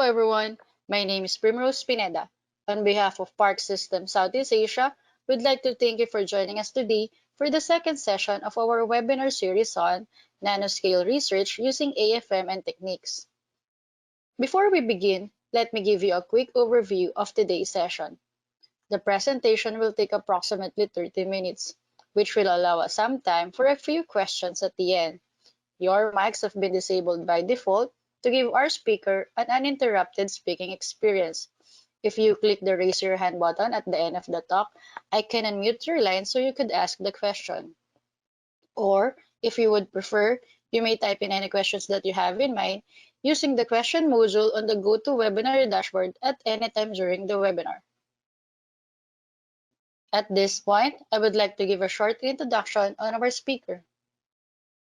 everyone, my name is Primrose Pineda. On behalf of Park Systems Southeast Asia, we'd like to thank you for joining us today for the second session of our webinar series on nanoscale research using AFM and techniques. Before we begin, let me give you a quick overview of today's session. The presentation will take approximately 30 minutes, which will allow us some time for a few questions at the end. Your mics have been disabled by default to give our speaker an uninterrupted speaking experience. If you click the raise your hand button at the end of the talk, I can unmute your line so you could ask the question. Or, if you would prefer, you may type in any questions that you have in mind using the question module on the GoToWebinar dashboard at any time during the webinar. At this point, I would like to give a short introduction on our speaker.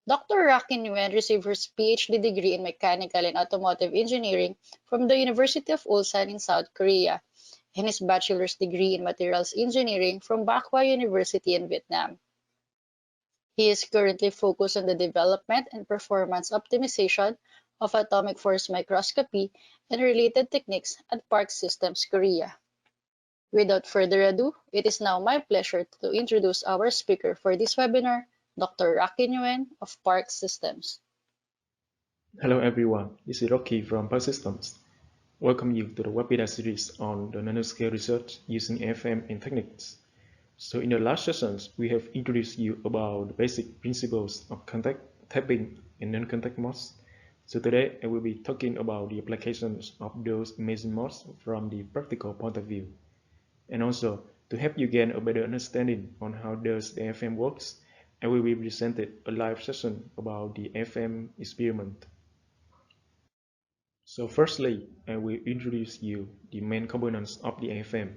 Dr. Rocky Nguyen received her PhD degree in Mechanical and Automotive Engineering from the University of Ulsan in South Korea, and his bachelor's degree in Materials Engineering from Bac Qua University in Vietnam. He is currently focused on the development and performance optimization of atomic force microscopy and related techniques at Park Systems Korea. Without further ado, it is now my pleasure to introduce our speaker for this webinar, Dr. Rocky Nguyen of Park Systems. Hello everyone, this is Rocky from Park Systems. Welcome you to the webinar series on the nanoscale research using AFM and techniques. So in the last sessions, we have introduced you about the basic principles of contact, tapping, and non-contact modes. So today I will be talking about the applications of those amazing modes from the practical point of view. And also, to help you gain a better understanding on how does the AFM works, I will be presented a live session about the AFM experiment. So firstly, I will introduce you the main components of the AFM,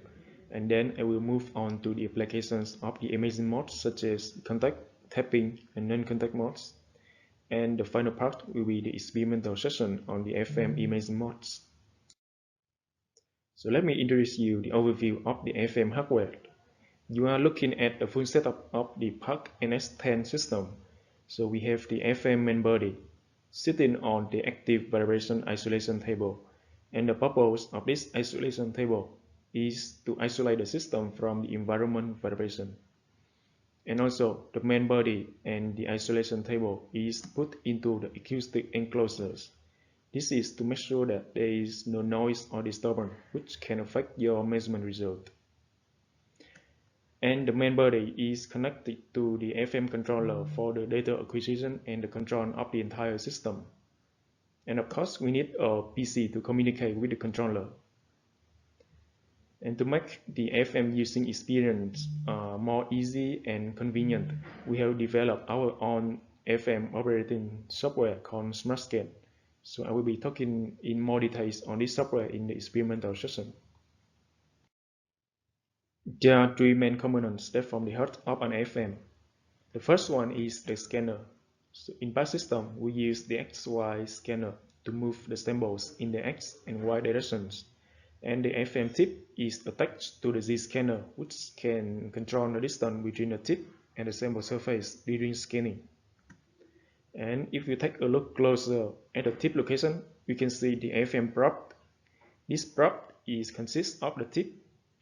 and then I will move on to the applications of the amazing modes such as contact, tapping, and non-contact modes. And the final part will be the experimental session on the AFM amazing modes. So let me introduce you the overview of the AFM hardware. You are looking at a full setup of the Park and SThM system. So we have the AFM main body sitting on the active vibration isolation table, and the purpose of this isolation table is to isolate the system from the environment vibration. And also the main body and the isolation table is put into the acoustic enclosures. This is to make sure that there is no noise or disturbance which can affect your measurement result. And the main body is connected to the FM controller for the data acquisition and the control of the entire system. And of course, we need a PC to communicate with the controller. And to make the FM using experience more easy and convenient, we have developed our own FM operating software called SmartScan. So I will be talking in more details on this software in the experimental session. There are three main components that form the heart of an FM. The first one is the scanner. So in Park System, we use the XY scanner to move the samples in the X and Y directions. And the FM tip is attached to the Z scanner, which can control the distance between the tip and the sample surface during scanning. And if you take a look closer at the tip location, we can see the FM probe. This probe consists of the tip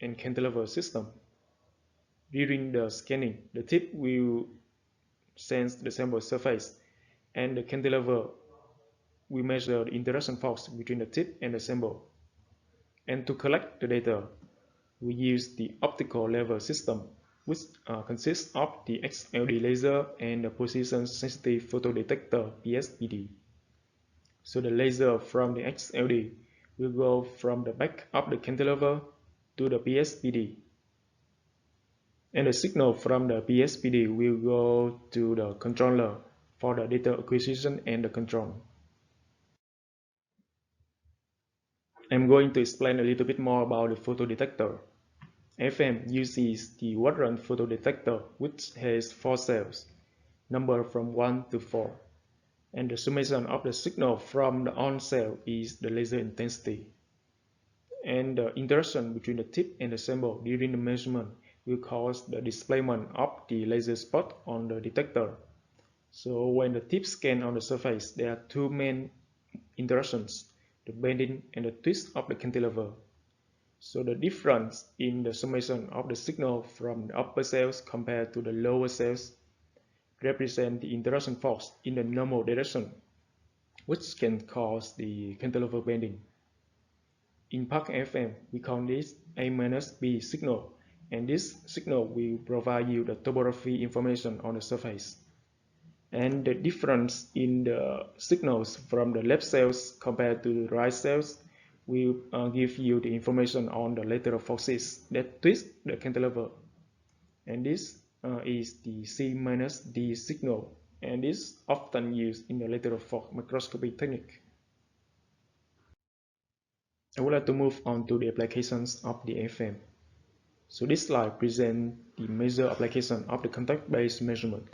and cantilever system. During the scanning, the tip will sense the sample surface, and the cantilever will measure the interaction force between the tip and the sample. And to collect the data, we use the optical level system, which consists of the XLD laser and the position sensitive photodetector PSPD. So the laser from the XLD will go from the back of the cantilever to the PSPD, and the signal from the PSPD will go to the controller for the data acquisition and the control. I'm going to explain a little bit more about the photodetector. FM uses the quadrant photodetector, which has 4 cells, numbered from 1 to 4, and the summation of the signal from the on cell is the laser intensity. And the interaction between the tip and the sample during the measurement will cause the displacement of the laser spot on the detector. So when the tip scans on the surface, there are two main interactions. the bending and the twist of the cantilever. So the difference in the summation of the signal from the upper cells compared to the lower cells represent the interaction force in the normal direction, which can cause the cantilever bending. In PAC-FM, we call this A-B signal, and this signal will provide you the topography information on the surface. And the difference in the signals from the left cells compared to the right cells will give you the information on the lateral forces that twist the cantilever. And this is the C-D signal, and is often used in the lateral force microscopy technique. I would like to move on to the applications of the FM. So this slide presents the major application of the contact-based measurement.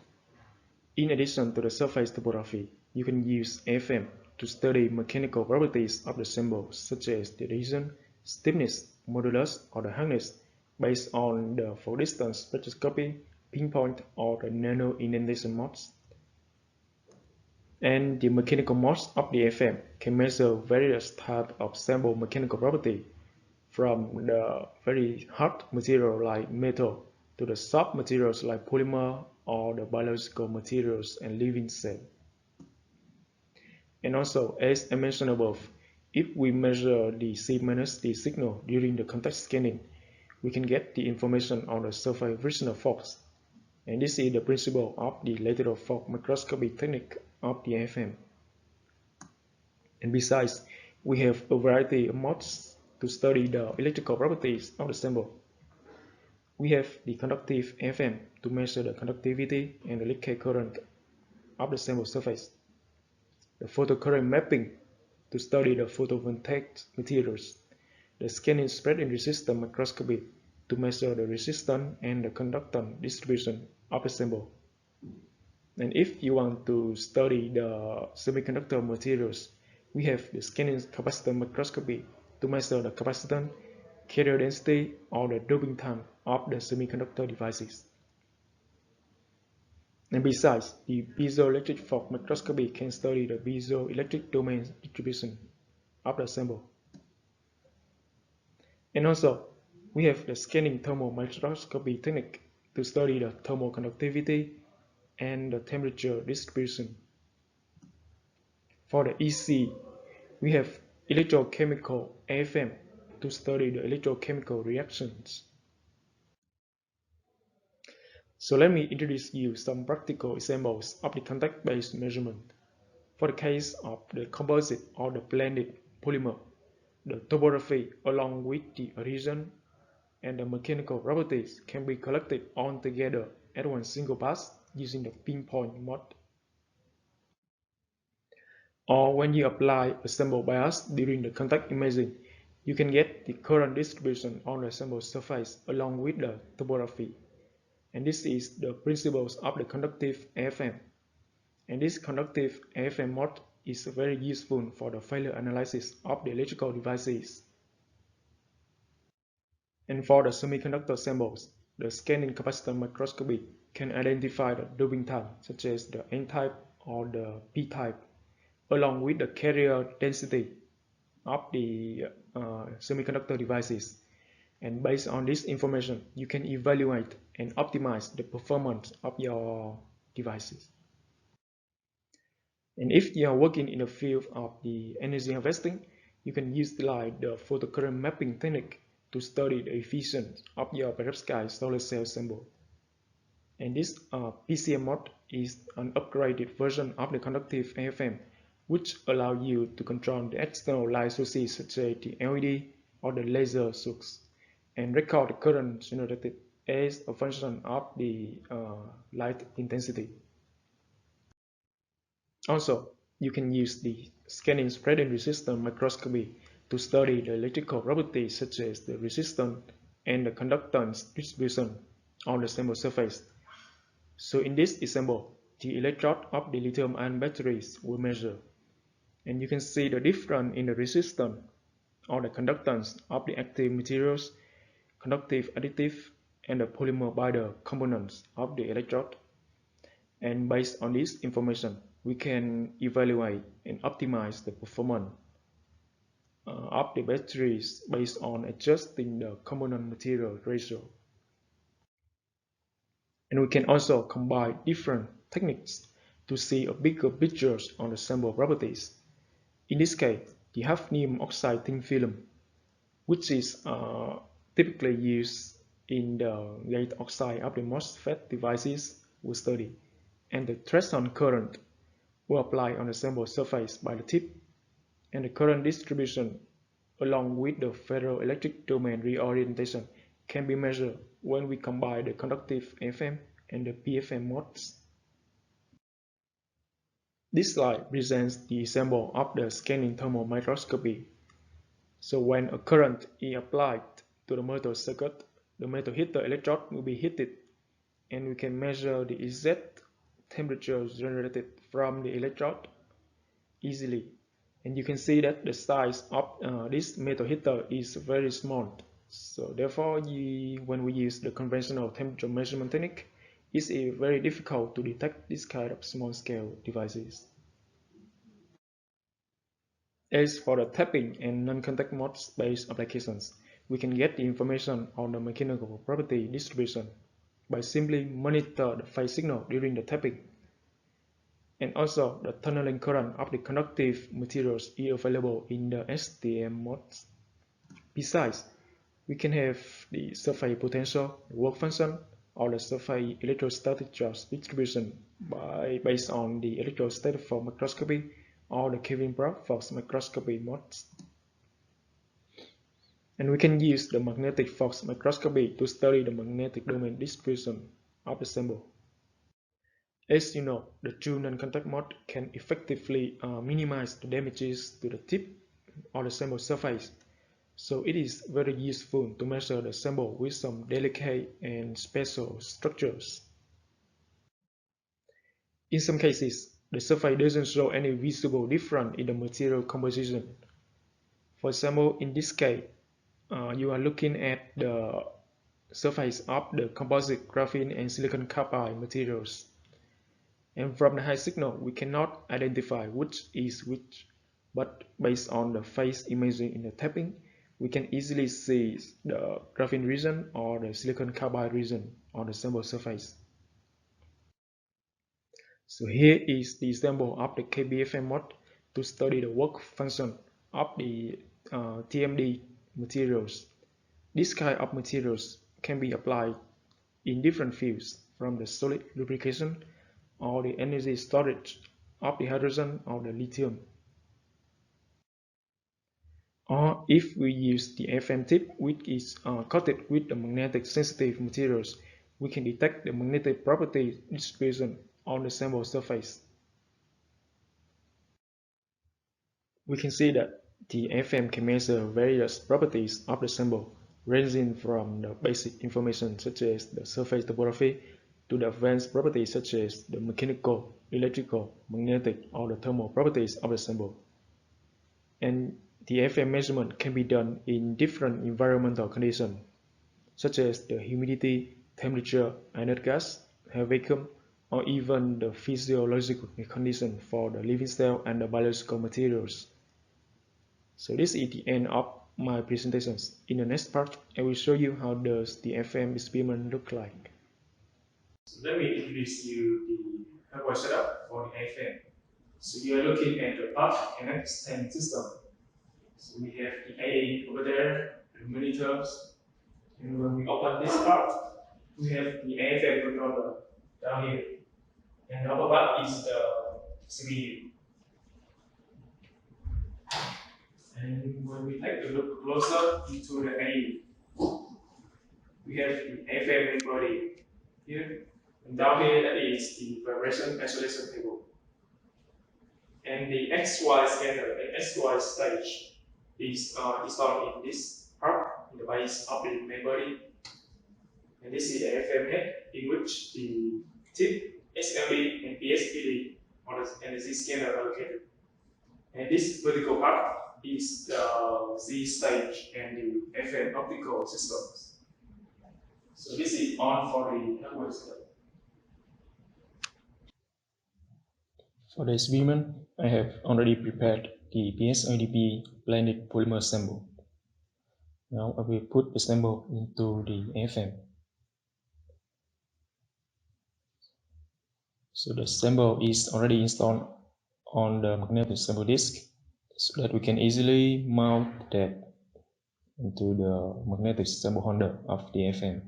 In addition to the surface topography, you can use FM to study mechanical properties of the sample, such as the adhesion, stiffness, modulus, or the hardness, based on the for distance spectroscopy, PinPoint, or the nanoindentation modes. And the mechanical modes of the FM can measure various types of sample mechanical property, from the very hard material like metal to the soft materials like polymer or the biological materials and living cells. And also, as I mentioned above, if we measure the C-D signal during the contact scanning, we can get the information on the surface frictional force. And this is the principle of the lateral force microscopy technique of the FM. And besides, we have a variety of modes to study the electrical properties of the sample. We have the conductive FM to measure the conductivity and the leakage current of the sample surface. The photocurrent mapping to study the photovoltaic materials. The scanning spread and resistance microscopy to measure the resistance and the conductance distribution of the sample. And if you want to study the semiconductor materials, we have the scanning capacitance microscopy to measure the capacitance, carrier density, or the doping time of the semiconductor devices. And besides, the piezoelectric force microscopy can study the piezoelectric domain distribution of the sample. And also, we have the scanning thermal microscopy technique to study the thermal conductivity and the temperature distribution. For the EC, we have electrochemical AFM to study the electrochemical reactions. So let me introduce you some practical examples of the contact-based measurement. For the case of the composite or the blended polymer, the topography along with the adhesion and the mechanical properties can be collected all together at one single pass using the PinPoint mode. Or when you apply a sample bias during the contact imaging, you can get the current distribution on the sample surface along with the topography. And this is the principles of the conductive AFM. And this conductive AFM mode is very useful for the failure analysis of the electrical devices. And for the semiconductor samples, the scanning capacitance microscopy can identify the doping time, such as the N-type or the P-type, along with the carrier density of the semiconductor devices. And based on this information, you can evaluate and optimize the performance of your devices. And if you are working in the field of the energy harvesting, you can utilize the photocurrent mapping technique to study the efficiency of your perovskite solar cell sample. And this PCM mode is an upgraded version of the conductive AFM, which allows you to control the external light sources such as the LED or the laser source, and record the current generated as a function of the light intensity. Also, you can use the scanning spread and resistance microscopy to study the electrical properties such as the resistance and the conductance distribution on the sample surface. So in this example, the electrode of the lithium-ion batteries were measured, and you can see the difference in the resistance or the conductance of the active materials, conductive additive, and the polymer binder components of the electrode. And based on this information, we can evaluate and optimize the performance. of the batteries based on adjusting the component material ratio. And we can also combine different techniques to see a bigger picture on the sample properties. In this case, the hafnium oxide thin film, which is typically used in the gate oxide of the MOSFET devices, we study, and the threshold current will apply on the sample surface by the tip, and the current distribution along with the ferroelectric domain reorientation can be measured when we combine the conductive FM and the PFM modes. This slide presents the example of the scanning thermal microscopy. So when a current is applied to the metal circuit, the metal heater electrode will be heated, and we can measure the exact temperature generated from the electrode easily. And you can see that the size of this metal heater is very small. So therefore, when we use the conventional temperature measurement technique, it's very difficult to detect this kind of small-scale devices. As for the tapping and non-contact modes-based applications, we can get the information on the mechanical property distribution by simply monitor the phase signal during the tapping. And also, the tunneling current of the conductive materials is available in the SThM modes. Besides, we can have the surface potential, work function, or the surface electrostatic charge distribution based on the electrostatic force microscopy or the Kelvin force microscopy modes. And we can use the magnetic force microscopy to study the magnetic domain distribution of the sample. As you know, the true non-contact mode can effectively minimize the damages to the tip or the sample surface. So it is very useful to measure the sample with some delicate and special structures. In some cases, the surface doesn't show any visible difference in the material composition. For example, in this case, you are looking at the surface of the composite graphene and silicon carbide materials. And from the high signal, we cannot identify which is which, but based on the phase imaging in the tapping, we can easily see the graphene region or the silicon carbide region on the sample surface. So here is the example of the KPFM mode to study the work function of the TMD materials. This kind of materials can be applied in different fields, from the solid lubrication or the energy storage of the hydrogen or the lithium. Or if we use the FM tip, which is coated with the magnetic sensitive materials, we can detect the magnetic property distribution on the sample surface. We can see that the FM can measure various properties of the sample, ranging from the basic information such as the surface topography to the advanced properties such as the mechanical, electrical, magnetic, or the thermal properties of the sample. And the FM measurement can be done in different environmental conditions, such as the humidity, temperature, inert gas, air vacuum, or even the physiological condition for the living cell and the biological materials. So this is the end of my presentations. In the next part, I will show you how does the FM experiment look like. So let me introduce you the hardware setup for the FM. So you are looking at the part and SThM system. So we have the AA over there, the monitors, and when we open this part, we have the AFM controller down here. And the upper part is the CPU. And when we take a look closer into the AA, we have the AFM body here. And down here, that is the vibration isolation table. And the XY scanner and XY stage is installed in this part, in the base of the main body. And this is the FM head, in which the tip, SLD, and PSPD and the Z scanner are located. And this vertical part is the Z stage and the FM optical systems. So this is on for the hardware setup. For the experiment, I have already prepared the PSIDP blended polymer sample. Now I will put the sample into the AFM. So the sample is already installed on the magnetic sample disk, so that we can easily mount that into the magnetic sample holder of the AFM.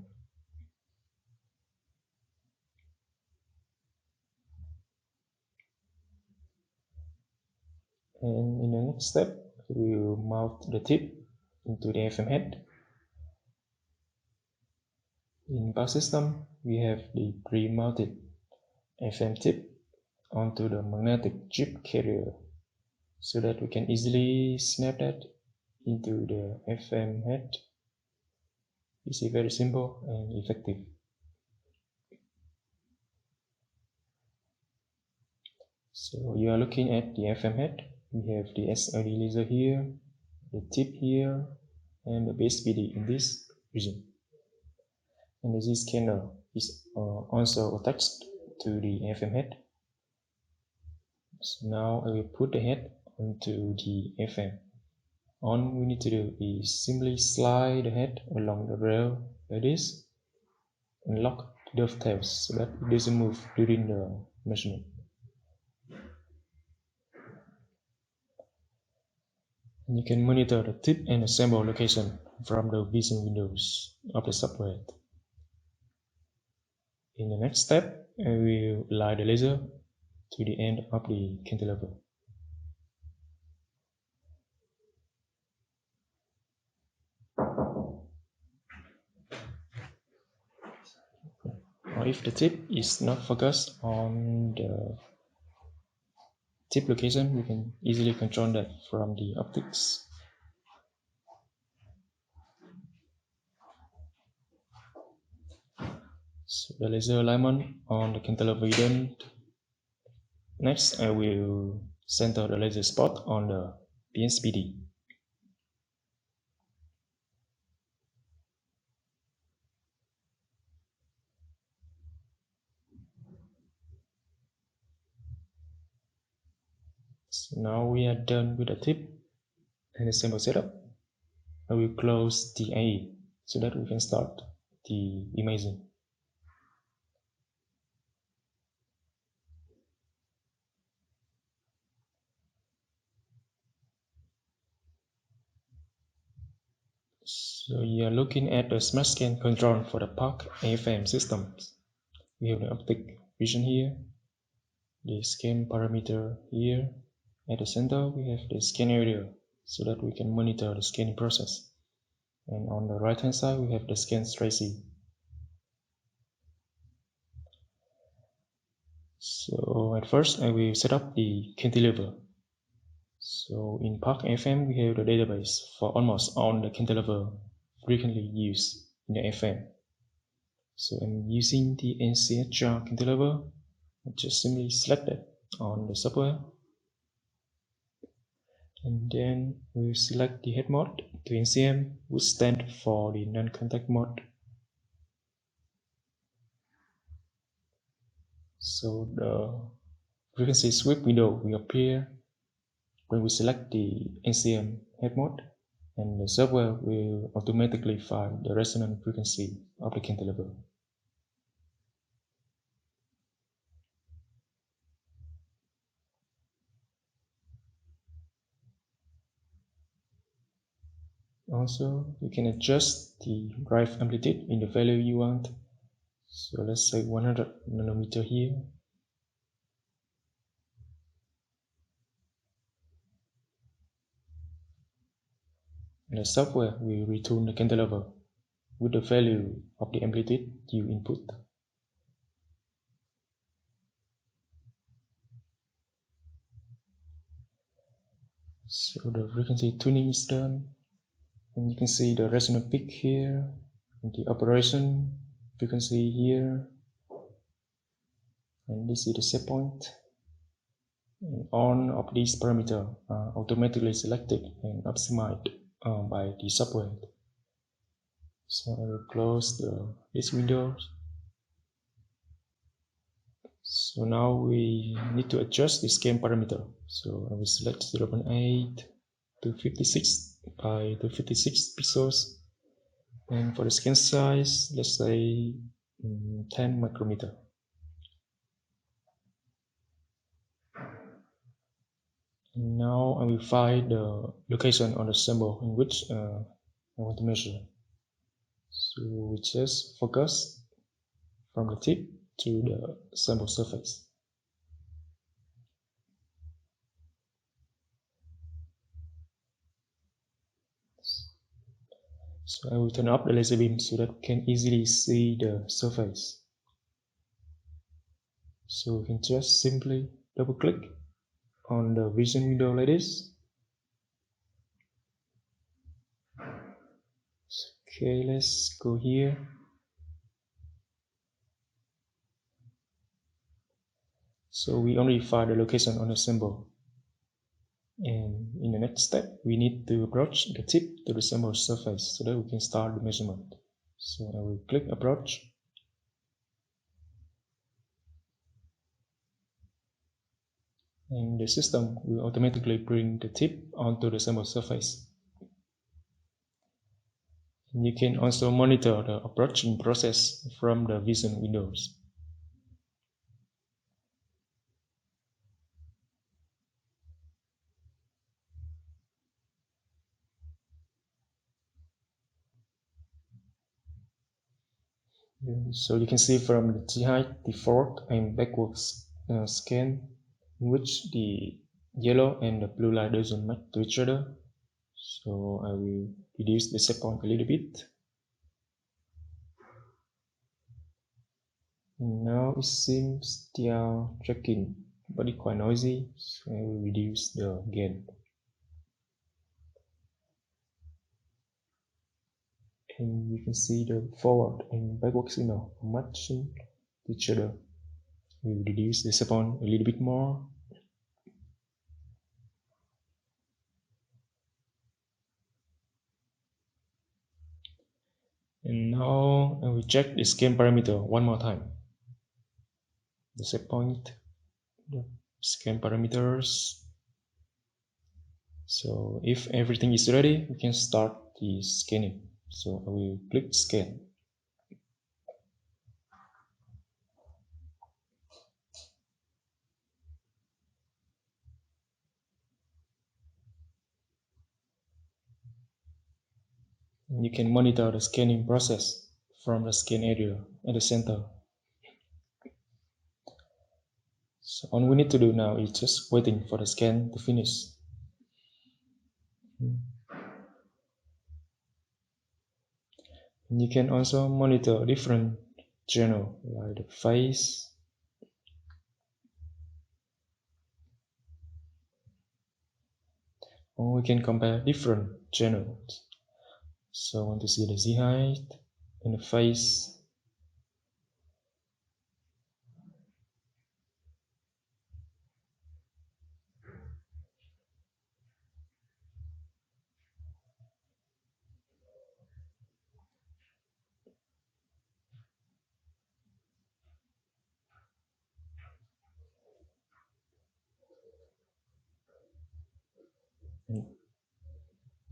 And in the next step, we will mount the tip into the AFM head. In power system, we have the pre-mounted FM tip onto the magnetic chip carrier, so that we can easily snap that into the FM head. This is very simple and effective. So you are looking at the FM head. We have the SID laser here, the tip here, and the base PD in this region. And the Z scanner is also attached to the FM head. So now I will put the head onto the FM. All we need to do is simply slide the head along the rail like this and lock the dovetails so that it doesn't move during the measurement. And you can monitor the tip and the sample location from the vision windows of the software. In the next step, I will align the laser to the end of the cantilever. Or if the tip is not focused on the tip location, we can easily control that from the optics. So the laser alignment on the cantilever is done. Next, I will center the laser spot on the PSPD. So now we are done with the tip and the sample setup. I will close the IE so that we can start the imaging. So you are looking at the smart scan control for the PARC AFM systems. We have the optic vision here, the scan parameter here. At the center, we have the scan area so that we can monitor the scanning process. And on the right hand side, we have the scan tracing. So at first, I will set up the cantilever. So in PARC FM, we have the database for almost all the cantilever frequently used in the FM. So I'm using the NCHR cantilever. I just simply select it on the software. And then we'll select the head mode to SThM, which stands for the non-contact mode. So the frequency sweep window will appear when we select the SThM head mode, and the software will automatically find the resonant frequency of the cantilever. Also, you can adjust the drive amplitude in the value you want. So let's say 100 nanometer here. And the software will return the cantilever with the value of the amplitude you input. So the frequency tuning is done, and you can see the resonant peak here, and the operation frequency here, and this is the set point. And all of these parameters are automatically selected and optimized by the software. So I will close this window. So now we need to adjust the scan parameter. So I will select 0.8 to 56 by 256 pixels. And for the scan size, let's say 10 micrometer. Now I will find the location on the sample in which I want to measure. So we just focus from the tip to the sample surface. So I will turn up the laser beam so that we can easily see the surface. So we can just simply double click on the vision window like this. Okay, let's go here. So we only find the location on the sample. And in the next step, we need to approach the tip to the sample surface so that we can start the measurement. So I will click approach. And the system will automatically bring the tip onto the sample surface. And you can also monitor the approaching process from the vision windows. So you can see from the Z-height, the forward and backwards scan, in which the yellow and the blue light doesn't match to each other. So I will reduce the set point a little bit. And now it seems they are tracking, but it's quite noisy, so I will reduce the gain. And you can see the forward and backward signal matching each other. We will reduce the set point a little bit more. And now I will check the scan parameter one more time. The set point, the scan parameters. So if everything is ready, we can start the scanning. So I will click scan. And you can monitor the scanning process from the scan area at the center. So all we need to do now is just waiting for the scan to finish. And you can also monitor different channels like the phase, or we can compare different channels. So I want to see the Z height and the phase.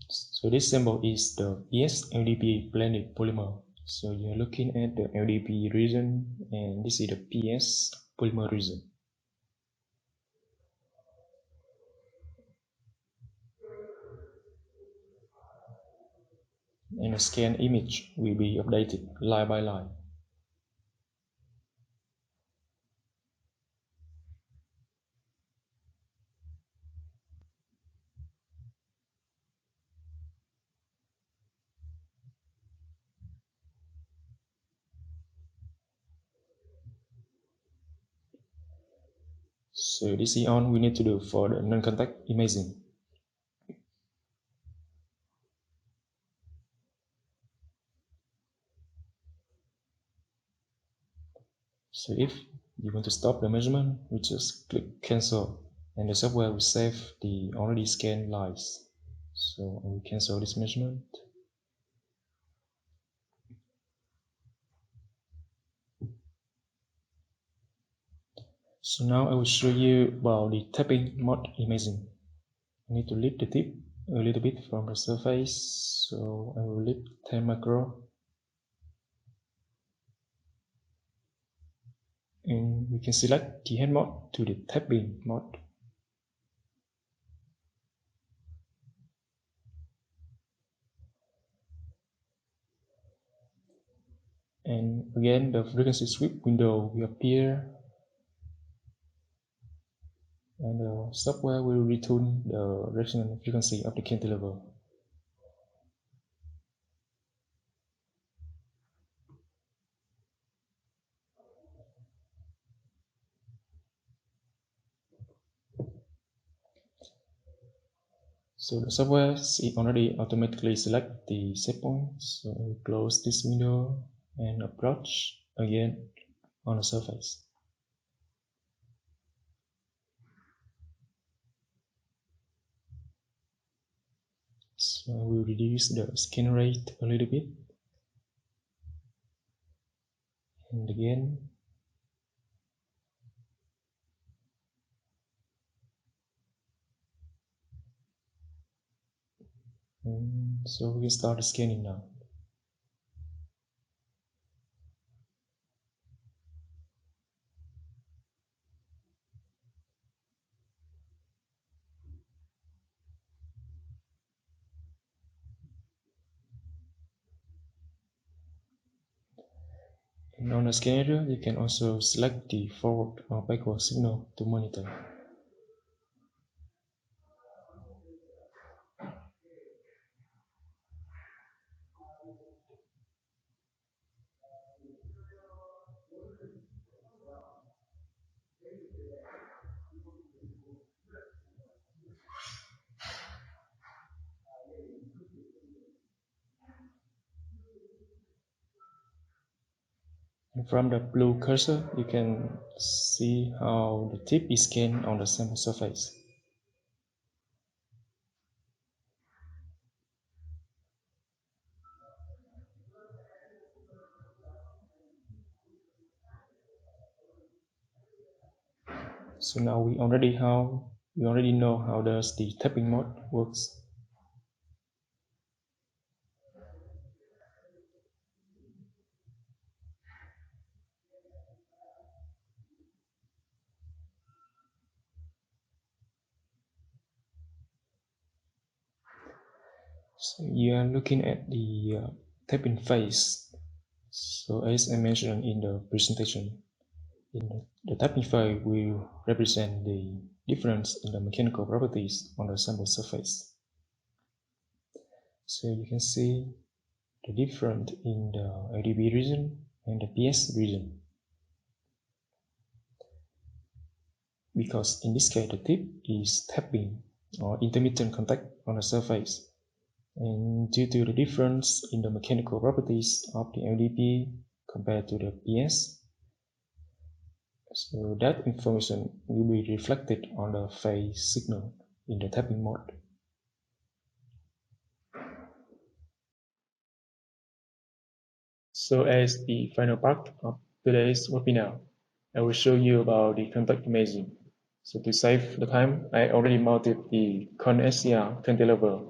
So this sample is the ES LDP blended polymer. So you're looking at the LDP region, and this is the PS polymer region. And the scan image will be updated line by line. So this is all we need to do for the non-contact imaging. So if you want to stop the measurement, we just click cancel, and the software will save the already scanned lines. So I will cancel this measurement. So now I will show you about the tapping mode imaging. I need to lift the tip a little bit from the surface, so I will lift 10 micro, and we can select the head mode to the tapping mode. And again, the frequency sweep window will appear, and the software will retune the resonant frequency of the cantilever. So the software already automatically select the set point. So I will close this window and approach again on the surface. So I will reduce the scan rate a little bit. And again. And so we start scanning now. And on the scanner, you can also select the forward or backward signal to monitor. And from the blue cursor, you can see how the tip is scanned on the sample surface. So now we already know how does the tapping mode works. So you are looking at the tapping phase. So as I mentioned in the presentation, the tapping phase will represent the difference in the mechanical properties on the sample surface. So you can see the difference in the ADB region and the PS region. Because in this case, the tip is tapping or intermittent contact on the surface. And due to the difference in the mechanical properties of the LDP compared to the PS, so that information will be reflected on the phase signal in the tapping mode. So as the final part of today's webinar, I will show you about the contact imaging. So to save the time, I already mounted the ConSCR cantilever,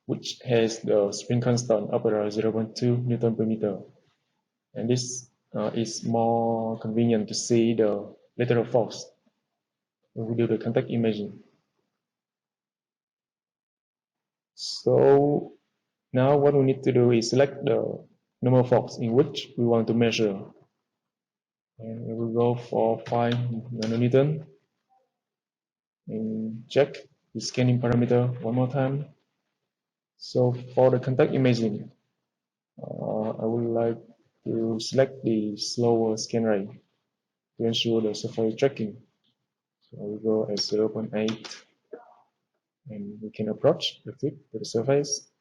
which has the spring constant of around 0.2 Newton per meter. And this is more convenient to see the lateral force when we do the contact imaging. So now what we need to do is select the normal force in which we want to measure. And we will go for 5 nanonewton and check the scanning parameter one more time. So for the contact imaging, I would like to select the slower scan rate to ensure the surface tracking. So I will go at 0.8 and we can approach the tip to the surface.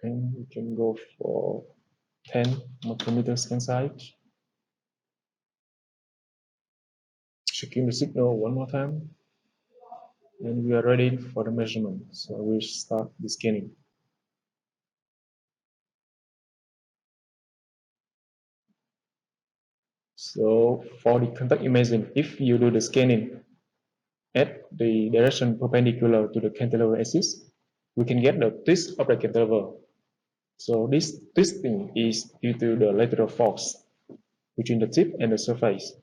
And we can go for 10 micrometer scan size. Checking the signal one more time. And we are ready for the measurement. So we'll start the scanning. So for the contact imaging, if you do the scanning at the direction perpendicular to the cantilever axis, we can get the twist of the cantilever. So this twisting is due to the lateral force between the tip and the surface.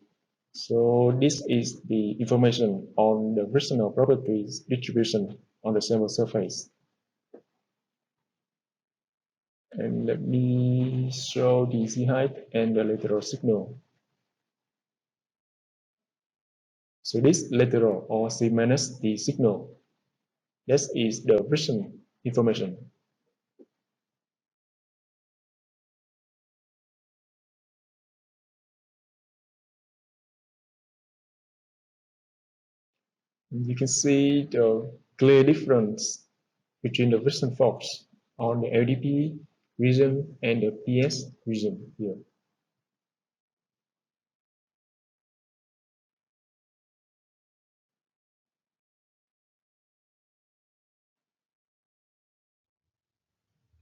So this is the information on the personal properties distribution on the sample surface. And let me show the Z height and the lateral signal. So this lateral or C minus the signal, that is the vision information. You can see the clear difference between the vision force on the LDP region and the PS region here.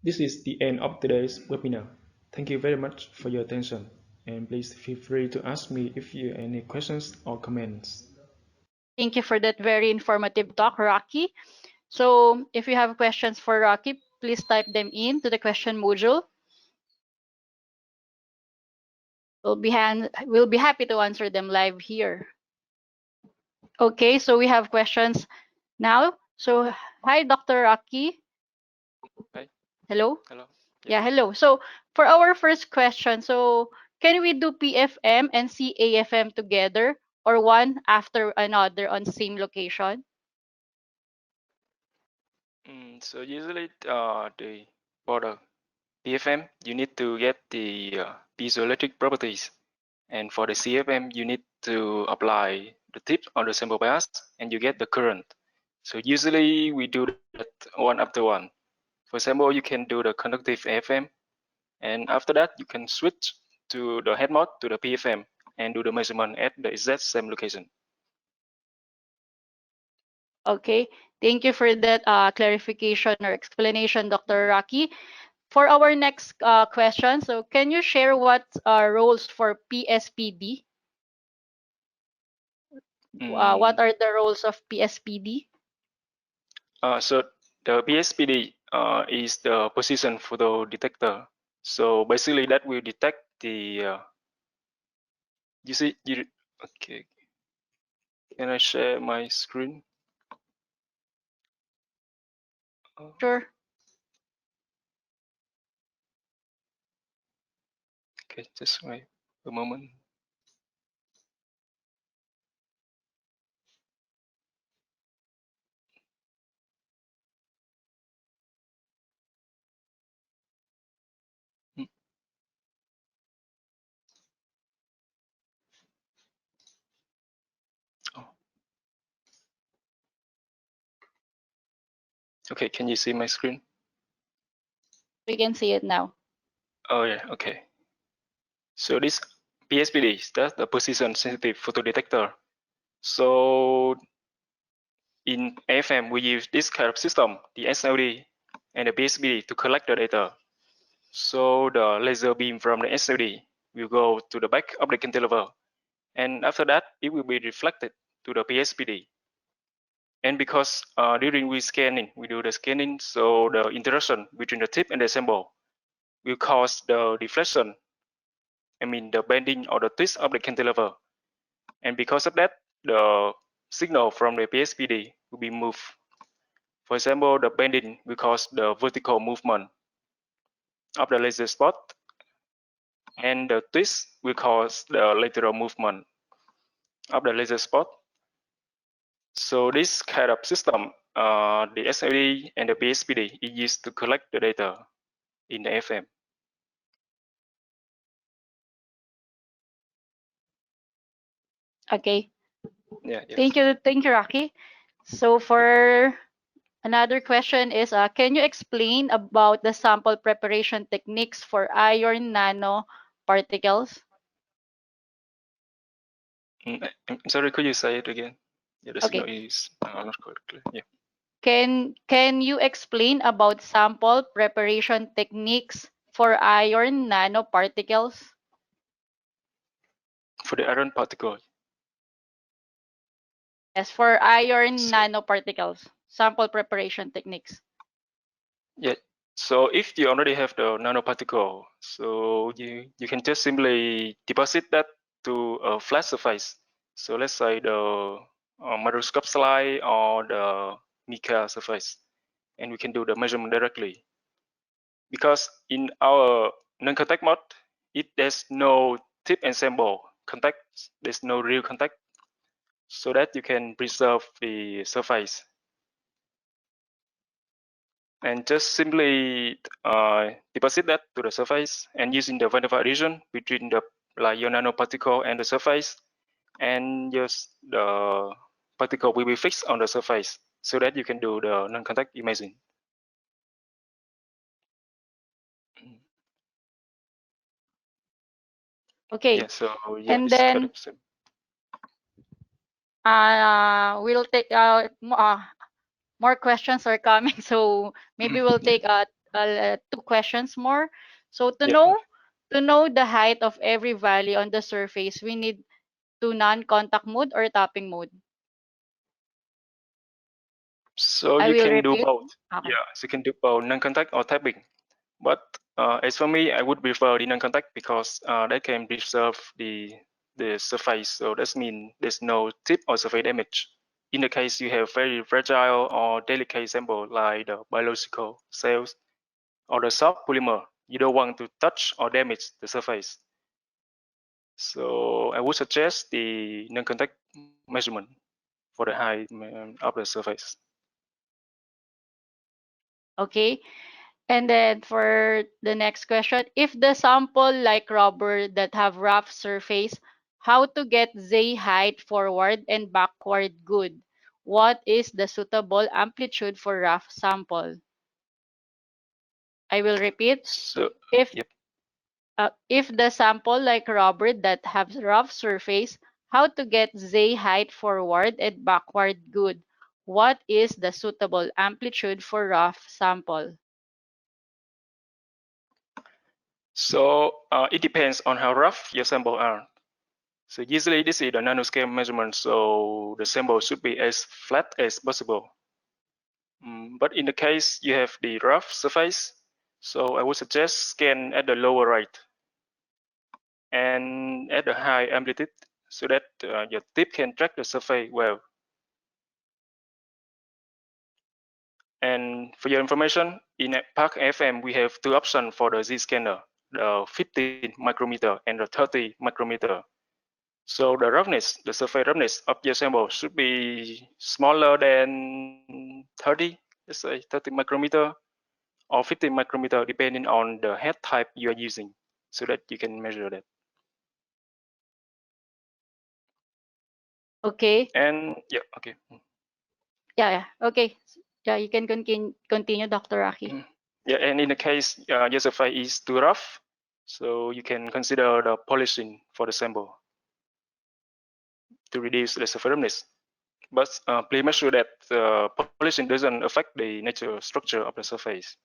This is the end of today's webinar. Thank you very much for your attention, and please feel free to ask me if you have any questions or comments. Thank you for that very informative talk, Rocky. So if you have questions for Rocky, please type them in to the question module. We'll be happy to answer them live here. Okay, so we have questions now. So hi, Dr. Rocky. Hi. Hello? Hello. Yeah, hello. So for our first question, so can we do PFM and C-AFM together or one after another on the same location? So usually for the PFM you need to get the piezoelectric properties, and for the C-AFM you need to apply the tip on the sample bias and you get the current. So usually we do that one after one. For example, you can do the conductive AFM, and after that you can switch to the head mode to the PFM and do the measurement at the exact same location. Okay, thank you for that clarification or explanation, Dr. Rocky. For our next question, so can you share what roles for PSPD? What are the roles of PSPD? So the PSPD is the position photo detector. So basically that will detect the, okay. Can I share my screen? Sure. Okay, just wait a moment. Hmm. Oh. Okay, can you see my screen? We can see it now. Oh yeah, okay. So this PSPD, that's the position sensitive photo detector. So in AFM, we use this kind of system, the SLD and the PSPD to collect the data. So the laser beam from the SLD will go to the back of the cantilever, and after that, it will be reflected to the PSPD. And because during we do the scanning, so the interaction between the tip and the sample will cause the deflection, the bending or the twist of the cantilever. And because of that, the signal from the PSPD will be moved. For example, the bending will cause the vertical movement of the laser spot, and the twist will cause the lateral movement of the laser spot. So this kind of system, the SLD and the PSPD is used to collect the data in the FM. Okay. Yeah. Yes. Thank you, Rocky. So for another question is, can you explain about the sample preparation techniques for iron nano particles? I'm sorry, could you say it again? Yeah, the signal Okay. is not quite clear. Yeah. Can you explain about sample preparation techniques for iron nanoparticles? for the iron particle. Yes, for iron nanoparticles, sample preparation techniques. Yeah. So if you already have the nanoparticle, so you can just simply deposit that to a flat surface. So let's say the microscope slide or the mica surface, and we can do the measurement directly. Because in our non-contact mode, there's no tip ensemble contact. There's no real contact, so that you can preserve the surface. And just simply deposit that to the surface and using the van der Waals region between the your nanoparticle and the surface, and just the particle will be fixed on the surface so that you can do the non-contact imaging. Okay. Yeah. So yeah, And it's then kind of same. we'll take more questions are coming, so maybe we'll take 2 questions more. So to know the height of every valley on the surface, we need to non-contact mode or tapping mode. So I you will can do repeat. both. Okay. Yeah, so you can do both non-contact or tapping. But as for me, I would prefer the non-contact because that can preserve the surface. So that means there's no tip or surface damage. In the case you have very fragile or delicate sample like the biological cells or the soft polymer, you don't want to touch or damage the surface. So I would suggest the non-contact measurement for the height of the surface. Okay. And then for the next question, if the sample like rubber that have rough surface, how to get Z height forward and backward good? What is the suitable amplitude for rough sample? I will repeat. So If yep. If the sample like rubber that have rough surface, how to get Z height forward and backward good? What is the suitable amplitude for rough sample? So it depends on how rough your sample are. So usually this is the nanoscale measurement, so the sample should be as flat as possible. But in the case you have the rough surface, so I would suggest scan at the lower right and at the high amplitude so that your tip can track the surface well. And for your information, in Park FM, we have 2 options for the Z scanner, the 15 micrometer and the 30 micrometer. So the roughness, the surface roughness of your sample should be smaller than 30, let's say 30 micrometer or 50 micrometer, depending on the head type you are using, so that you can measure that. Okay. And yeah, okay. Yeah. Okay. Yeah, you can continue, Dr. Aki. Yeah, and in the case your surface is too rough, so you can consider the polishing for the sample to reduce the surface roughness. But please make sure that polishing doesn't affect the natural structure of the surface.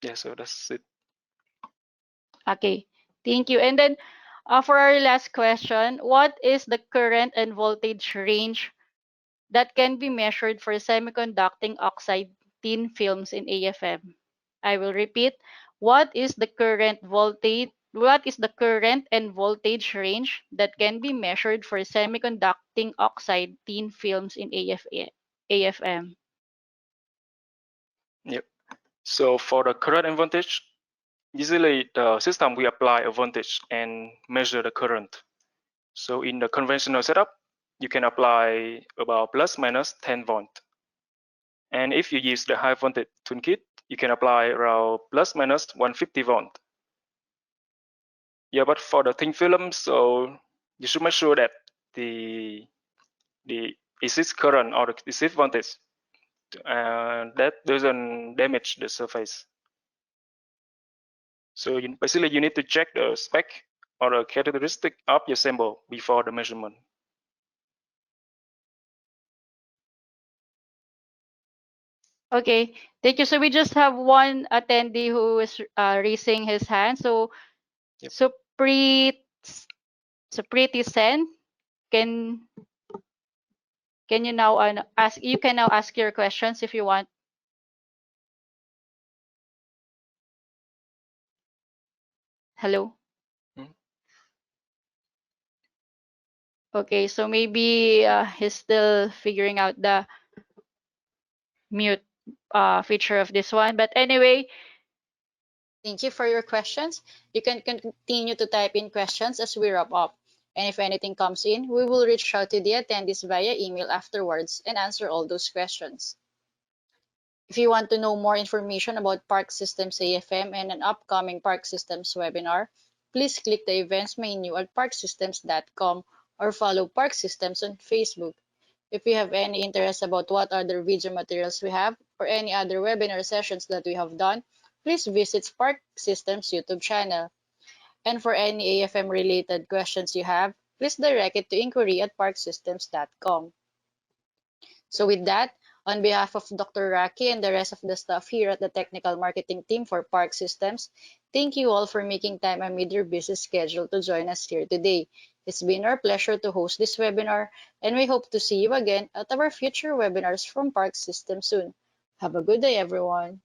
Yeah, so that's it. Okay. Thank you. And then for our last question, what is the current and voltage range that can be measured for semiconducting oxide thin films in AFM? I will repeat. What is the current and voltage range that can be measured for semiconducting oxide thin films in AFM? Yep. So for the current and voltage, usually the system will apply a voltage and measure the current. So in the conventional setup, you can apply about plus minus 10 volt. And if you use the high voltage toolkit, you can apply around plus minus 150 volt. Yeah, but for the thin film, so you should make sure that the existing current or the existing voltage that doesn't damage the surface. So basically you need to check the spec or the characteristic of your sample before the measurement. Okay, thank you. So we just have one attendee who is raising his hand. So, Yep. so Pretty Sen, can you now ask? You can now ask your questions if you want. Hello. Hmm? Okay, so maybe he's still figuring out the mute feature of this one. But anyway, thank you for your questions. You can continue to type in questions as we wrap up. And if anything comes in, we will reach out to the attendees via email afterwards and answer all those questions. If you want to know more information about Park Systems AFM and an upcoming Park Systems webinar, please click the events menu at parksystems.com or follow Park Systems on Facebook. If you have any interest about what other video materials we have or any other webinar sessions that we have done, please visit Spark Systems YouTube channel. And for any AFM related questions you have, please direct it to inquiry at parksystems.com. So with that, on behalf of Dr. Raki and the rest of the staff here at the technical marketing team for Park Systems, thank you all for making time amid your busy schedule to join us here today. It's been our pleasure to host this webinar, and we hope to see you again at our future webinars from Park Systems soon. Have a good day, everyone.